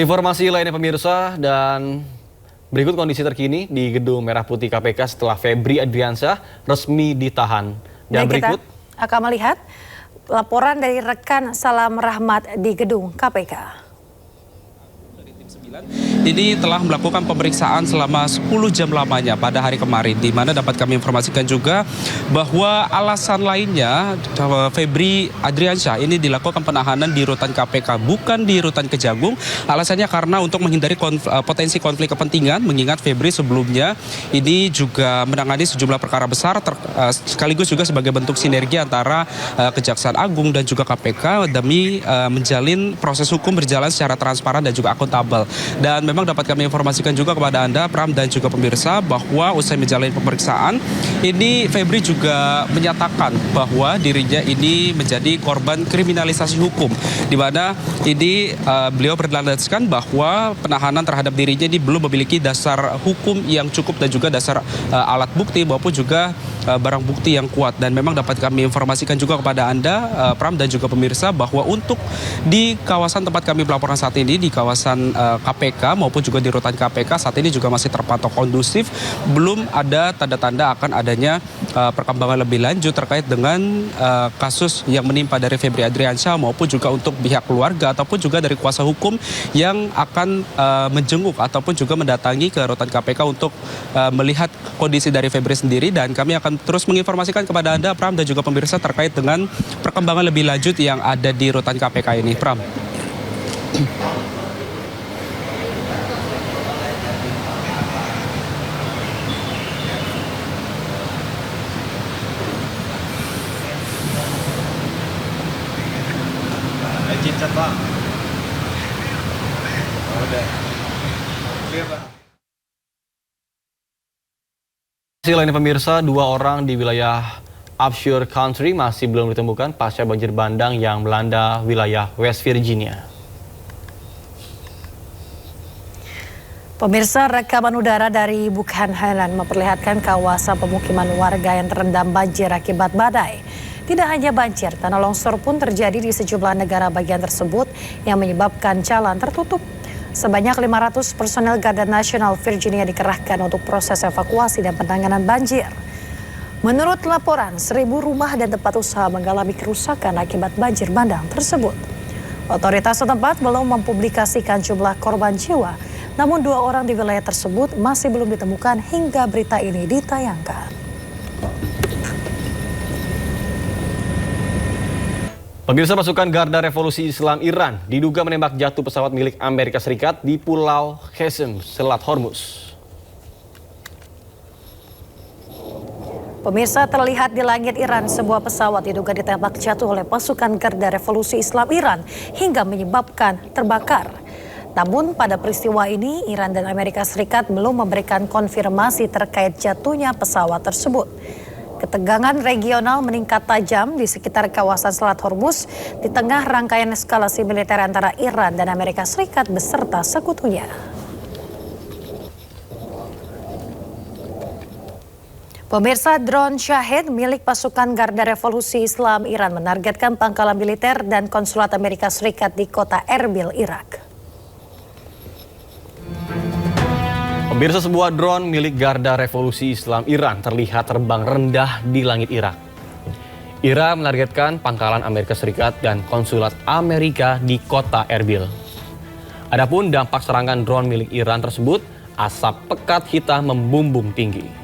Informasi lainnya pemirsa, dan berikut kondisi terkini di Gedung Merah Putih KPK setelah Febri Adriansyah resmi ditahan. Dan berikut kita akan melihat laporan dari rekan Salam Rahmat di Gedung KPK. Ini telah melakukan pemeriksaan selama 10 jam lamanya pada hari kemarin, di mana dapat kami informasikan juga bahwa alasan lainnya Febri Adriansyah ini dilakukan penahanan di rutan KPK, bukan di rutan Kejagung. Alasannya karena untuk menghindari potensi konflik kepentingan, mengingat Febri sebelumnya ini juga menangani sejumlah perkara besar, sekaligus juga sebagai bentuk sinergi antara Kejaksaan Agung dan juga KPK demi menjalin proses hukum berjalan secara transparan dan juga akuntabel. Dan memang dapat kami informasikan juga kepada Anda, Pram, dan juga pemirsa, bahwa usai menjalani pemeriksaan, ini Febri juga menyatakan bahwa dirinya ini menjadi korban kriminalisasi hukum, di mana ini beliau berlandaskan bahwa penahanan terhadap dirinya ini belum memiliki dasar hukum yang cukup dan juga dasar alat bukti maupun juga barang bukti yang kuat. Dan memang dapat kami informasikan juga kepada Anda, Pram, dan juga pemirsa, bahwa untuk di kawasan tempat kami melaporkan saat ini, di kawasan KPK maupun juga di rutan KPK saat ini juga masih terpantau kondusif. Belum ada tanda-tanda akan adanya perkembangan lebih lanjut terkait dengan kasus yang menimpa dari Febri Adriansyah maupun juga untuk pihak keluarga ataupun juga dari kuasa hukum yang akan menjenguk ataupun juga mendatangi ke rutan KPK untuk melihat kondisi dari Febri sendiri. Dan kami akan terus menginformasikan kepada Anda, Pram, dan juga pemirsa terkait dengan perkembangan lebih lanjut yang ada di rutan KPK ini, Pram. Cincet, Bang. Udah. Clear, Bang. Hasil lainnya pemirsa, 2 orang di wilayah Upshur Country masih belum ditemukan pasca banjir bandang yang melanda wilayah West Virginia. Pemirsa, rekaman udara dari Buchanan Highland memperlihatkan kawasan pemukiman warga yang terendam banjir akibat badai. Tidak hanya banjir, tanah longsor pun terjadi di sejumlah negara bagian tersebut yang menyebabkan jalan tertutup. Sebanyak 500 personel Garda Nasional Virginia dikerahkan untuk proses evakuasi dan penanganan banjir. Menurut laporan, 1.000 rumah dan tempat usaha mengalami kerusakan akibat banjir bandang tersebut. Otoritas setempat belum mempublikasikan jumlah korban jiwa, namun 2 orang di wilayah tersebut masih belum ditemukan hingga berita ini ditayangkan. Pemirsa, pasukan Garda Revolusi Islam Iran diduga menembak jatuh pesawat milik Amerika Serikat di Pulau Qasem, Selat Hormuz. Pemirsa, terlihat di langit Iran sebuah pesawat diduga ditembak jatuh oleh pasukan Garda Revolusi Islam Iran hingga menyebabkan terbakar. Namun pada peristiwa ini, Iran dan Amerika Serikat belum memberikan konfirmasi terkait jatuhnya pesawat tersebut. Ketegangan regional meningkat tajam di sekitar kawasan Selat Hormuz di tengah rangkaian eskalasi militer antara Iran dan Amerika Serikat beserta sekutunya. Pemirsa, drone Shahid milik pasukan Garda Revolusi Islam Iran menargetkan pangkalan militer dan konsulat Amerika Serikat di kota Erbil, Irak. Pemirsa, sebuah drone milik Garda Revolusi Islam Iran terlihat terbang rendah di langit Irak. Iran menargetkan pangkalan Amerika Serikat dan konsulat Amerika di kota Erbil. Adapun dampak serangan drone milik Iran tersebut, asap pekat hitam membumbung tinggi.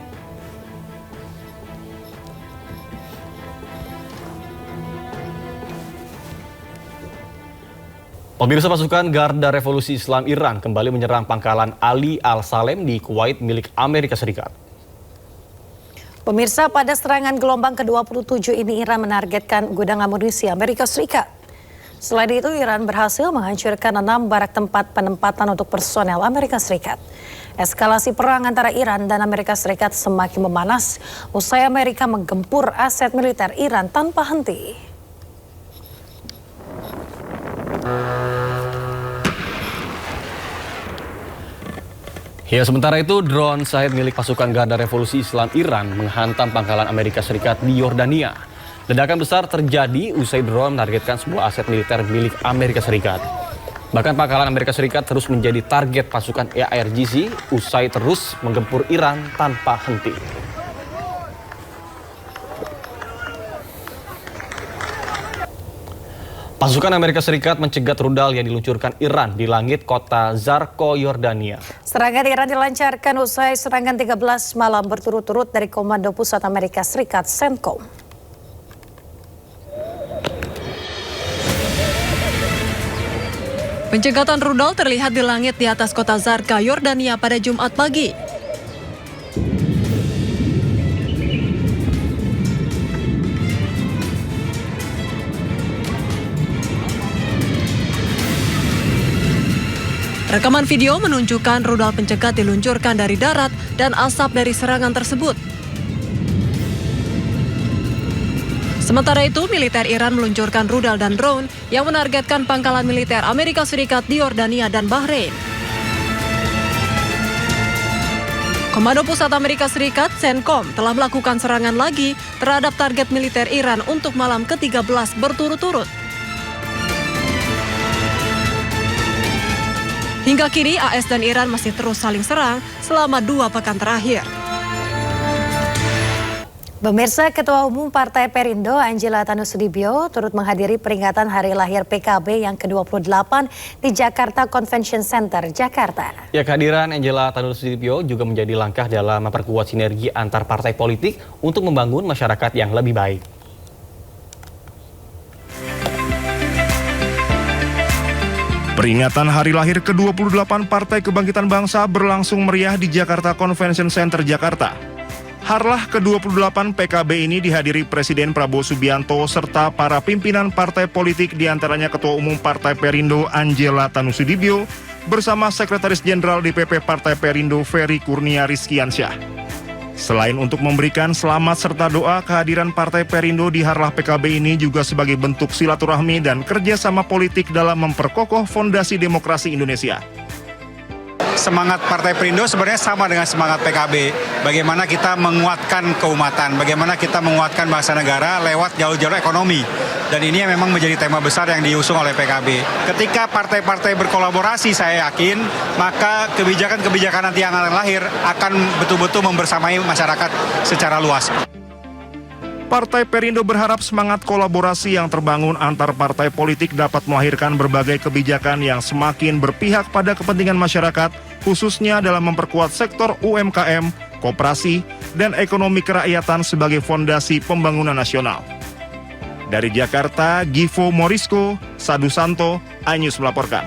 Pemirsa, pasukan Garda Revolusi Islam Iran kembali menyerang pangkalan Ali Al-Salem di Kuwait milik Amerika Serikat. Pemirsa, pada serangan gelombang ke-27 ini Iran menargetkan gudang amunisi Amerika Serikat. Selain itu, Iran berhasil menghancurkan 6 barak tempat penempatan untuk personel Amerika Serikat. Eskalasi perang antara Iran dan Amerika Serikat semakin memanas usai Amerika menggempur aset militer Iran tanpa henti. Ya, sementara itu drone Shahid milik pasukan Garda Revolusi Islam Iran menghantam pangkalan Amerika Serikat di Yordania. Ledakan besar terjadi usai drone menargetkan sebuah aset militer milik Amerika Serikat. Bahkan pangkalan Amerika Serikat terus menjadi target pasukan IRGC usai terus menggempur Iran tanpa henti. Pasukan Amerika Serikat mencegat rudal yang diluncurkan Iran di langit kota Zarko, Yordania. Serangan Iran dilancarkan usai serangan 13 malam berturut-turut dari Komando Pusat Amerika Serikat CENTCOM. Pencegatan rudal terlihat di langit di atas kota Zarqa, Yordania pada Jumat pagi. Rekaman video menunjukkan rudal pencegat diluncurkan dari darat dan asap dari serangan tersebut. Sementara itu, militer Iran meluncurkan rudal dan drone yang menargetkan pangkalan militer Amerika Serikat di Yordania dan Bahrain. Komando Pusat Amerika Serikat, CENTCOM, telah melakukan serangan lagi terhadap target militer Iran untuk malam ke-13 berturut-turut. Hingga kini, AS dan Iran masih terus saling serang selama 2 pekan terakhir. Pemirsa, Ketua Umum Partai Perindo Angela Tanusudibio turut menghadiri peringatan hari lahir PKB yang ke-28 di Jakarta Convention Center, Jakarta. Ya, kehadiran Angela Tanusudibio juga menjadi langkah dalam memperkuat sinergi antar partai politik untuk membangun masyarakat yang lebih baik. Peringatan hari lahir ke-28 Partai Kebangkitan Bangsa berlangsung meriah di Jakarta Convention Center, Jakarta. Harlah ke-28 PKB ini dihadiri Presiden Prabowo Subianto serta para pimpinan partai politik diantaranya Ketua Umum Partai Perindo Angela Tanusudibio bersama Sekretaris Jenderal DPP Partai Perindo Ferry Kurnia Rizkiansyah. Selain untuk memberikan selamat serta doa, kehadiran Partai Perindo di Harlah PKB ini juga sebagai bentuk silaturahmi dan kerjasama politik dalam memperkokoh fondasi demokrasi Indonesia. Semangat Partai Perindo sebenarnya sama dengan semangat PKB. Bagaimana kita menguatkan keumatan, bagaimana kita menguatkan bangsa negara lewat jalur-jalur ekonomi. Dan ini yang memang menjadi tema besar yang diusung oleh PKB. Ketika partai-partai berkolaborasi, saya yakin, maka kebijakan-kebijakan nanti yang akan lahir akan betul-betul membersamai masyarakat secara luas. Partai Perindo berharap semangat kolaborasi yang terbangun antar partai politik dapat melahirkan berbagai kebijakan yang semakin berpihak pada kepentingan masyarakat, khususnya dalam memperkuat sektor UMKM, koperasi, dan ekonomi kerakyatan sebagai fondasi pembangunan nasional. Dari Jakarta, Givo Morisko, Sadu Santo, iNews melaporkan.